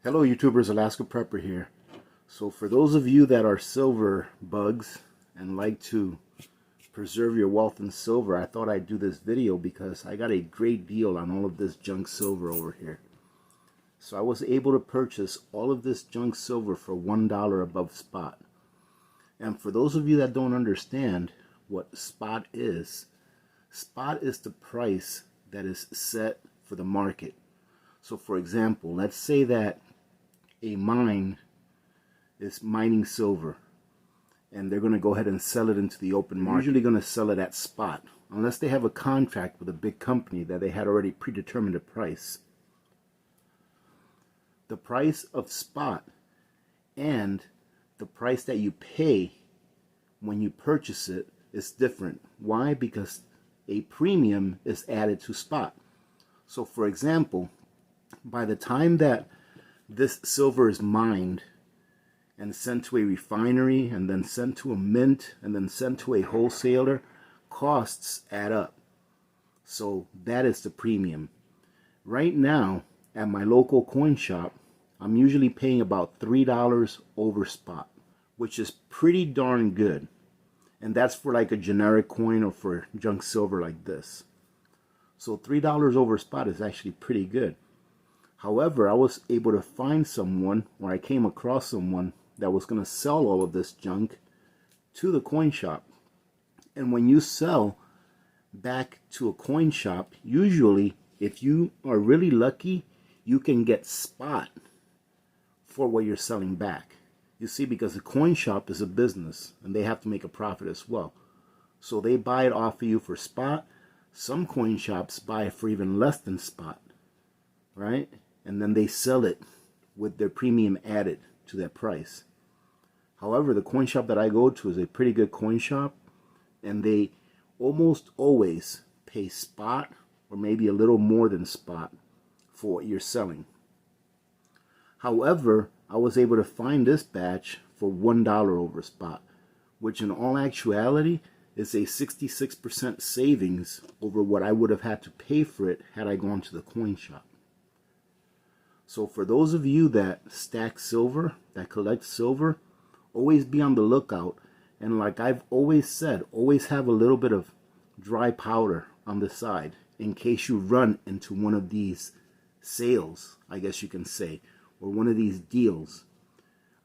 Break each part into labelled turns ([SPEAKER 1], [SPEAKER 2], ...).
[SPEAKER 1] Hello YouTubers, Alaska Prepper here. So for those of you that are silver bugs and like to preserve your wealth in silver, I thought I'd do this video because I got a great deal on all of this junk silver over here. So I was able to purchase all of this junk silver for $1 above spot. And for those of you that don't understand what spot is the price that is set for the market. So for example, let's say that a mine is mining silver and they're going to go ahead and sell it into the open market. They're usually going to sell it at spot unless they have a contract with a big company that they had already predetermined a price. The price of spot and the price that you pay when you purchase it is different. Why? Because a premium is added to spot. So for example, by the time that this silver is mined and sent to a refinery and then sent to a mint and then sent to a wholesaler, costs add up. So that is the premium. Right now at my local coin shop, I'm usually paying about $3 over spot, which is pretty darn good. And that's for like a generic coin or for junk silver like this. So $3 over spot is actually pretty good. However, I was able to find someone, or I came across someone that was going to sell all of this junk to the coin shop. And when you sell back to a coin shop, usually if you are really lucky, you can get spot for what you're selling back. You see, because the coin shop is a business and they have to make a profit as well. So they buy it off of you for spot. Some coin shops buy it for even less than spot, right? And then they sell it with their premium added to that price. However, the coin shop that I go to is a pretty good coin shop, and they almost always pay spot or maybe a little more than spot for what you're selling. However, I was able to find this batch for $1 over spot, which in all actuality is a 66% savings over what I would have had to pay for it had I gone to the coin shop. So for those of you that stack silver, that collect silver, always be on the lookout. And like I've always said, always have a little bit of dry powder on the side in case you run into one of these sales, I guess you can say, or one of these deals.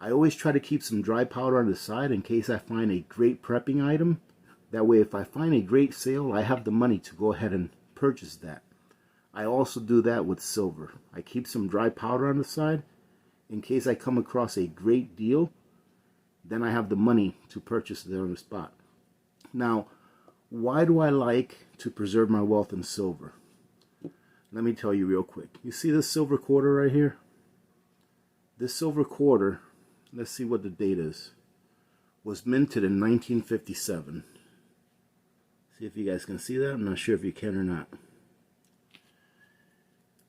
[SPEAKER 1] I always try to keep some dry powder on the side in case I find a great prepping item. That way, if I find a great sale, I have the money to go ahead and purchase that. I also do that with silver. I keep some dry powder on the side in case I come across a great deal. Then I have the money to purchase it on the spot. Now, why do I like to preserve my wealth in silver? Let me tell you real quick. You see this silver quarter right here? This silver quarter, let's see what the date is, was minted in 1957. See if you guys can see that. I'm not sure if you can or not.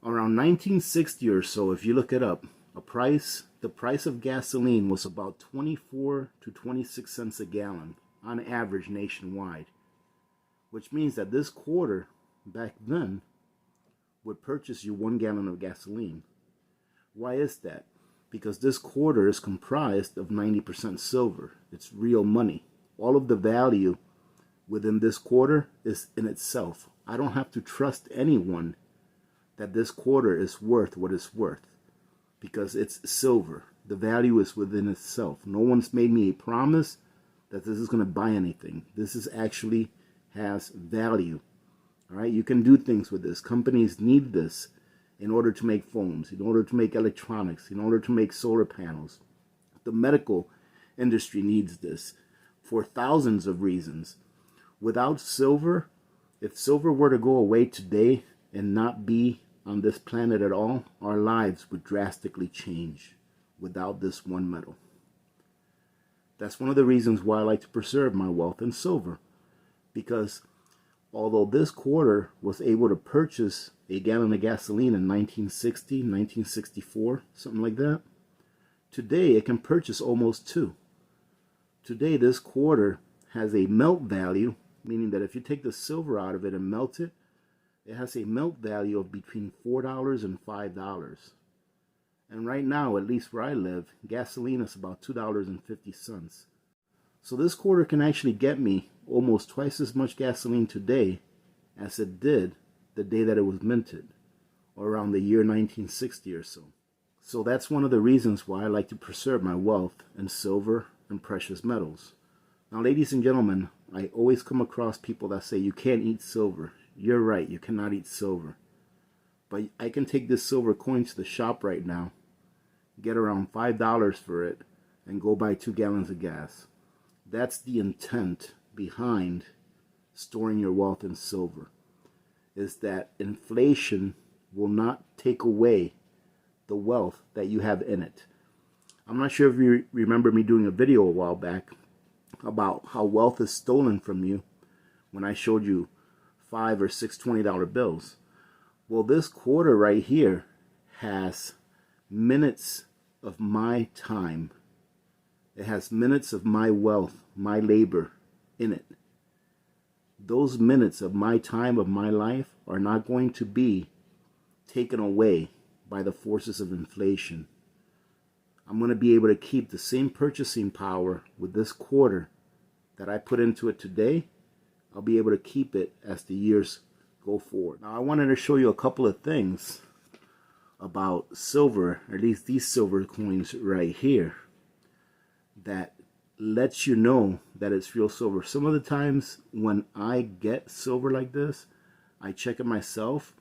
[SPEAKER 1] Around 1960 or so, if you look it up, the price of gasoline was about 24 to 26 cents a gallon on average nationwide, which means that this quarter back then would purchase you 1 gallon of gasoline. Why is that? Because this quarter is comprised of 90% silver. It's real money. All of the value within this quarter is in itself. I don't have to trust anyone that this quarter is worth what it's worth, because it's silver. The value is within itself. No one's made me a promise that this is going to buy anything. This is actually has value. All right, you can do things with this. Companies need this in order to make phones, in order to make electronics, in order to make solar panels. The medical industry needs this for thousands of reasons. Without silver, if silver were to go away today and not be on this planet at all, our lives would drastically change without this one metal. That's one of the reasons why I like to preserve my wealth in silver, because although this quarter was able to purchase a gallon of gasoline in 1960, 1964, something like that, today it can purchase almost 2. Today this quarter has a melt value, meaning that if you take the silver out of it and melt it, it has a melt value of between $4 and $5. And right now, at least where I live, gasoline is about $2.50. So this quarter can actually get me almost twice as much gasoline today as it did the day that it was minted, or around the year 1960 or so. So that's one of the reasons why I like to preserve my wealth in silver and precious metals. Now, ladies and gentlemen, I always come across people that say you can't eat silver. You're right, you cannot eat silver. But I can take this silver coin to the shop right now, get around $5 for it, and go buy 2 gallons of gas. That's the intent behind storing your wealth in silver, is that inflation will not take away the wealth that you have in it. I'm not sure if you remember me doing a video a while back about how wealth is stolen from you when I showed you 5 or 6 $20 bills. Well, this quarter right here has minutes of my time. It has minutes of my wealth, my labor in it. Those minutes of my time, of my life, are not going to be taken away by the forces of inflation. I'm going to be able to keep the same purchasing power with this quarter that I put into it today. I'll be able to keep it as the years go forward. Now, I wanted to show you a couple of things about silver, or at least these silver coins right here, that lets you know that it's real silver. Some of the times when I get silver like this, I check it myself.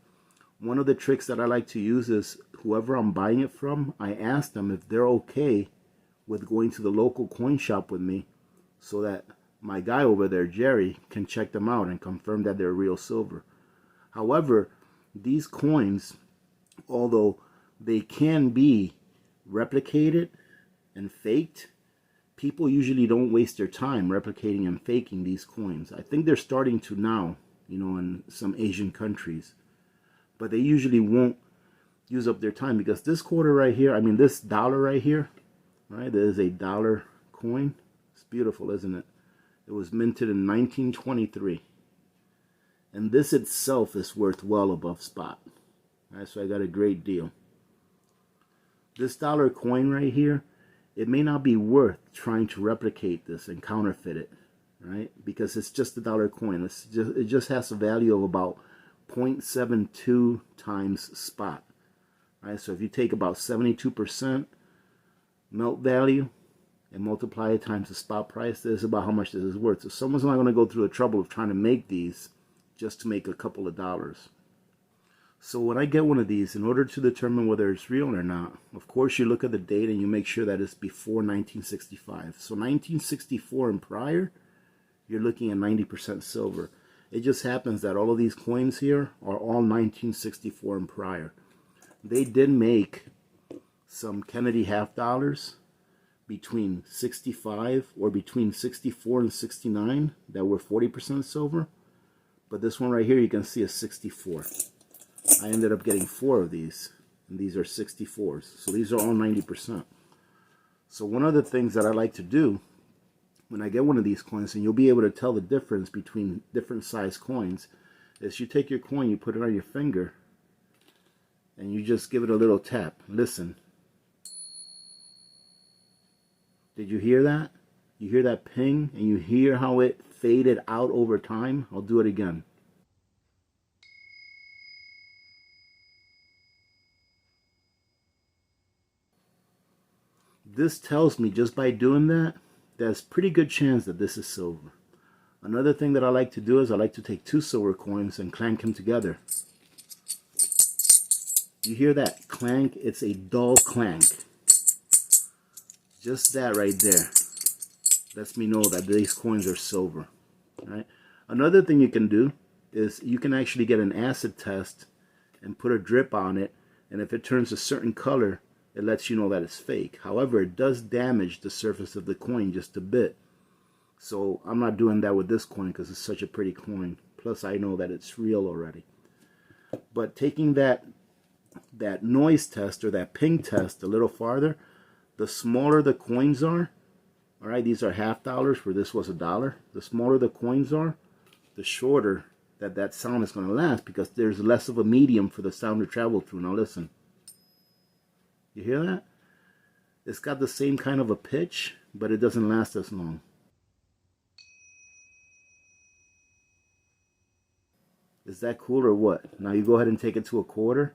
[SPEAKER 1] One of the tricks that I like to use is whoever I'm buying it from, I ask them if they're okay with going to the local coin shop with me, so that my guy over there, Jerry, can check them out and confirm that they're real silver. However, these coins, although they can be replicated and faked, people usually don't waste their time replicating and faking these coins. I think they're starting to now, in some Asian countries. But they usually won't use up their time, because this quarter right here, this dollar right here, right, there is a dollar coin. It's beautiful, isn't it? It was minted in 1923. And this itself is worth well above spot. Right, so I got a great deal. This dollar coin right here, it may not be worth trying to replicate this and counterfeit it, right? Because it's just a dollar coin. It just has a value of about 0.72 times spot. Right? So if you take about 72% melt value and multiply it times the spot price, this is about how much this is worth. So someone's not going to go through the trouble of trying to make these just to make a couple of dollars. So when I get one of these, in order to determine whether it's real or not, of course you look at the date and you make sure that it's before 1965. So 1964 and prior, you're looking at 90% silver. It just happens that all of these coins here are all 1964 and prior. They did make some Kennedy half dollars between 65 or between 64 and 69 that were 40% silver. But this one right here, you can see is 64. I ended up getting 4 of these, and these are 64s. So these are all 90%. So one of the things that I like to do when I get one of these coins, and you'll be able to tell the difference between different size coins, is you take your coin, you put it on your finger, and you just give it a little tap. Listen. Did you hear that? You hear that ping, and you hear how it faded out over time? I'll do it again. This tells me, just by doing that, there's a pretty good chance that this is silver. Another thing that I like to do is I like to take 2 silver coins and clank them together. You hear that clank? It's a dull clank. Just that right there lets me know that these coins are silver. Right? Another thing you can do is you can actually get an acid test and put a drip on it, and if it turns a certain color, it lets you know that it's fake. However, it does damage the surface of the coin just a bit. So I'm not doing that with this coin because it's such a pretty coin. Plus I know that it's real already. But taking that noise test or that ping test a little farther, the smaller the coins are, all right, these are half dollars where this was $1. The smaller the coins are, the shorter that sound is going to last, because there's less of a medium for the sound to travel through. Now listen. You hear that? It's got the same kind of a pitch, but it doesn't last as long. Is that cool or what? Now you go ahead and take it to a quarter.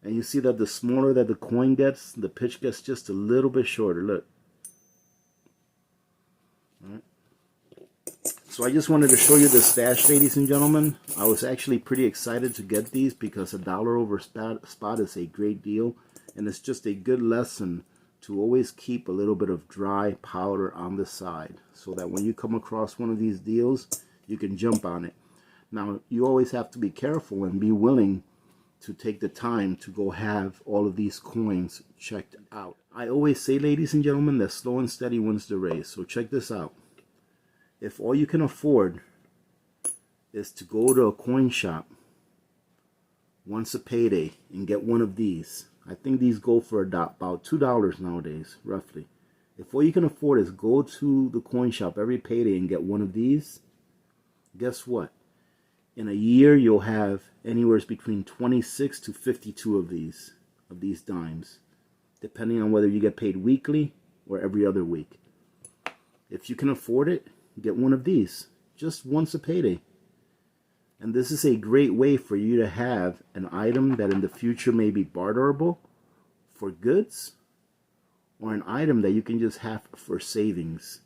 [SPEAKER 1] And you see that the smaller that the coin gets, the pitch gets just a little bit shorter. Look. All right. So I just wanted to show you the stash, ladies and gentlemen. I was actually pretty excited to get these because $1 over spot is a great deal. And it's just a good lesson to always keep a little bit of dry powder on the side, so that when you come across one of these deals, you can jump on it. Now, you always have to be careful and be willing to take the time to go have all of these coins checked out. I always say, ladies and gentlemen, that slow and steady wins the race. So check this out. If all you can afford is to go to a coin shop once a payday and get one of these, I think these go for about $2 nowadays, roughly. If all you can afford is go to the coin shop every payday and get one of these, guess what? In a year, you'll have anywhere between 26 to 52 of these dimes, depending on whether you get paid weekly or every other week. If you can afford it, get one of these just once a payday. And this is a great way for you to have an item that in the future may be barterable for goods, or an item that you can just have for savings,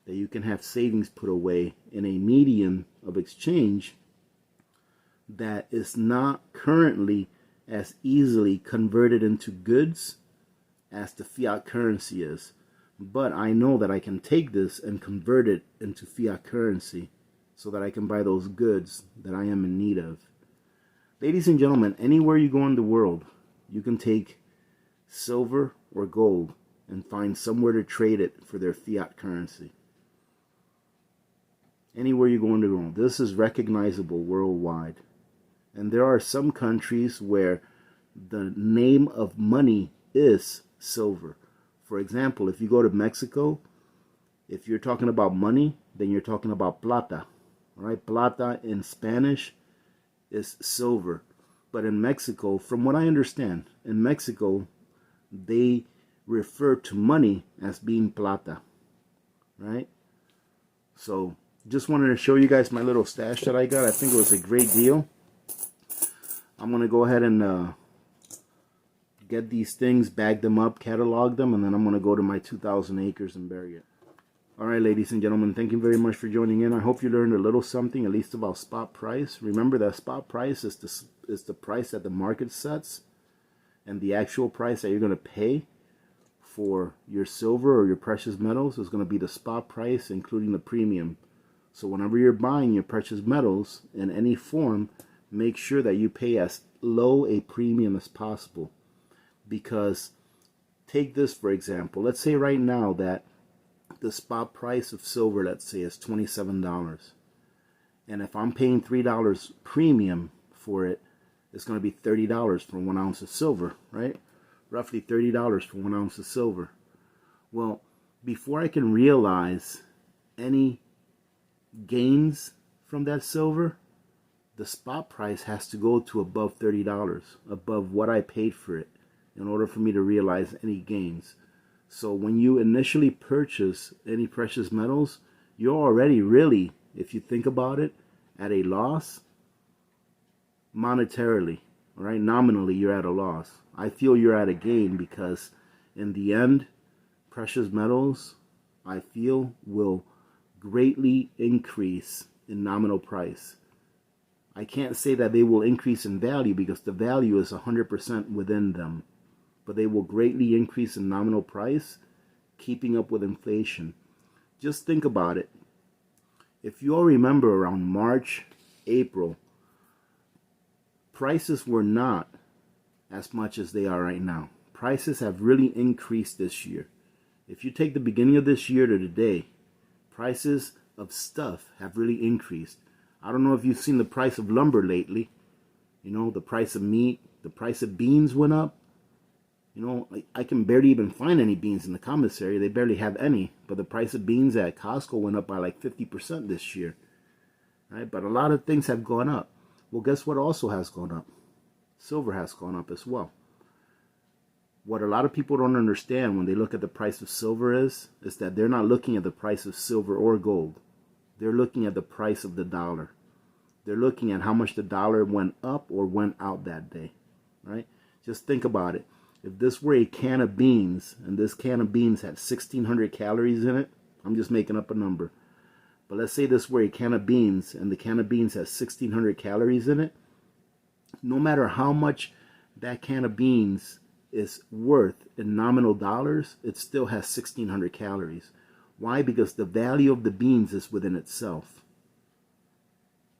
[SPEAKER 1] that you can have savings put away in a medium of exchange that is not currently as easily converted into goods as the fiat currency is. But I know that I can take this and convert it into fiat currency so that I can buy those goods that I am in need of. Ladies and gentlemen, anywhere you go in the world, you can take silver or gold and find somewhere to trade it for their fiat currency. Anywhere you go in the world, this is recognizable worldwide. And there are some countries where the name of money is silver. For example, if you go to Mexico, if you're talking about money, then you're talking about plata. Right? Plata in Spanish is silver. But in Mexico, from what I understand, in Mexico, they refer to money as being plata. Right? So, just wanted to show you guys my little stash that I got. I think it was a great deal. I'm going to go ahead and get these things, bag them up, catalog them, and then I'm going to go to my 2,000 acres and bury it. Alright, ladies and gentlemen, thank you very much for joining in. I hope you learned a little something, at least about spot price. Remember that spot price is the price that the market sets, and the actual price that you're going to pay for your silver or your precious metals is going to be the spot price, including the premium. So whenever you're buying your precious metals in any form, make sure that you pay as low a premium as possible. Because, take this for example, let's say right now that the spot price of silver, let's say, is $27. And if I'm paying $3 premium for it, it's going to be $30 for 1 ounce of silver, right? Roughly $30 for 1 ounce of silver. Well, before I can realize any gains from that silver, the spot price has to go to above $30, above what I paid for it, in order for me to realize any gains. So when you initially purchase any precious metals, you're already really, if you think about it, at a loss monetarily, right? Nominally, you're at a loss. I feel you're at a gain because in the end, precious metals, I feel, will greatly increase in nominal price. I can't say that they will increase in value because the value is 100% within them. But they will greatly increase in nominal price, keeping up with inflation. Just think about it. If you all remember around March, April, prices were not as much as they are right now. Prices have really increased this year. If you take the beginning of this year to today, prices of stuff have really increased. I don't know if you've seen the price of lumber lately. You know, the price of meat, the price of beans went up. You know, I can barely even find any beans in the commissary. They barely have any. But the price of beans at Costco went up by like 50% this year. right? But a lot of things have gone up. Well, guess what also has gone up? Silver has gone up as well. What a lot of people don't understand when they look at the price of silver is that they're not looking at the price of silver or gold. They're looking at the price of the dollar. They're looking at how much the dollar went up or went out that day, right? Just think about it. If this were a can of beans, and this can of beans had 1,600 calories in it, I'm just making up a number. But let's say this were a can of beans, and the can of beans has 1,600 calories in it. No matter how much that can of beans is worth in nominal dollars, it still has 1,600 calories. Why? Because the value of the beans is within itself.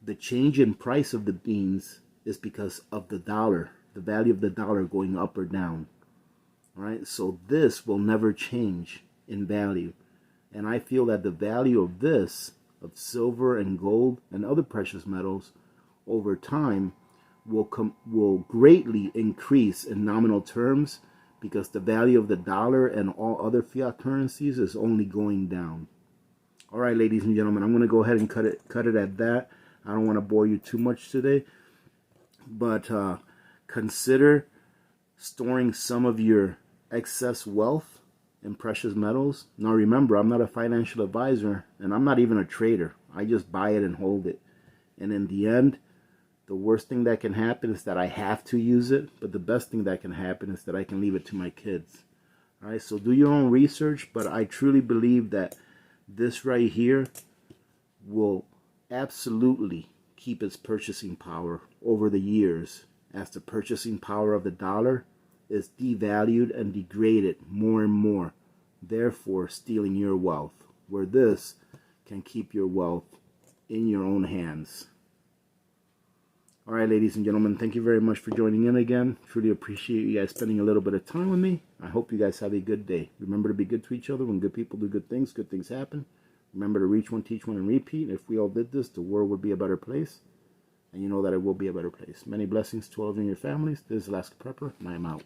[SPEAKER 1] The change in price of the beans is because of the dollar, the value of the dollar going up or down. All right? So this will never change in value. And I feel that the value of this, of silver and gold and other precious metals, over time will greatly increase in nominal terms, because the value of the dollar and all other fiat currencies is only going down. All right, ladies and gentlemen, I'm going to go ahead and cut it at that. I don't want to bore you too much today, but consider storing some of your excess wealth in precious metals. Now remember, I'm not a financial advisor, and I'm not even a trader. I just buy it and hold it. And in the end, the worst thing that can happen is that I have to use it, but the best thing that can happen is that I can leave it to my kids. All right, so do your own research, but I truly believe that this right here will absolutely keep its purchasing power over the years, as the purchasing power of the dollar is devalued and degraded more and more, therefore stealing your wealth, where this can keep your wealth in your own hands. All right, ladies and gentlemen, thank you very much for joining in again. Truly appreciate you guys spending a little bit of time with me. I hope you guys have a good day. Remember to be good to each other. When good people do good things happen. Remember to reach one, teach one, and repeat. If we all did this, the world would be a better place. And you know that it will be a better place. Many blessings to all of you and your families. This is Alaska Prepper, and I am out.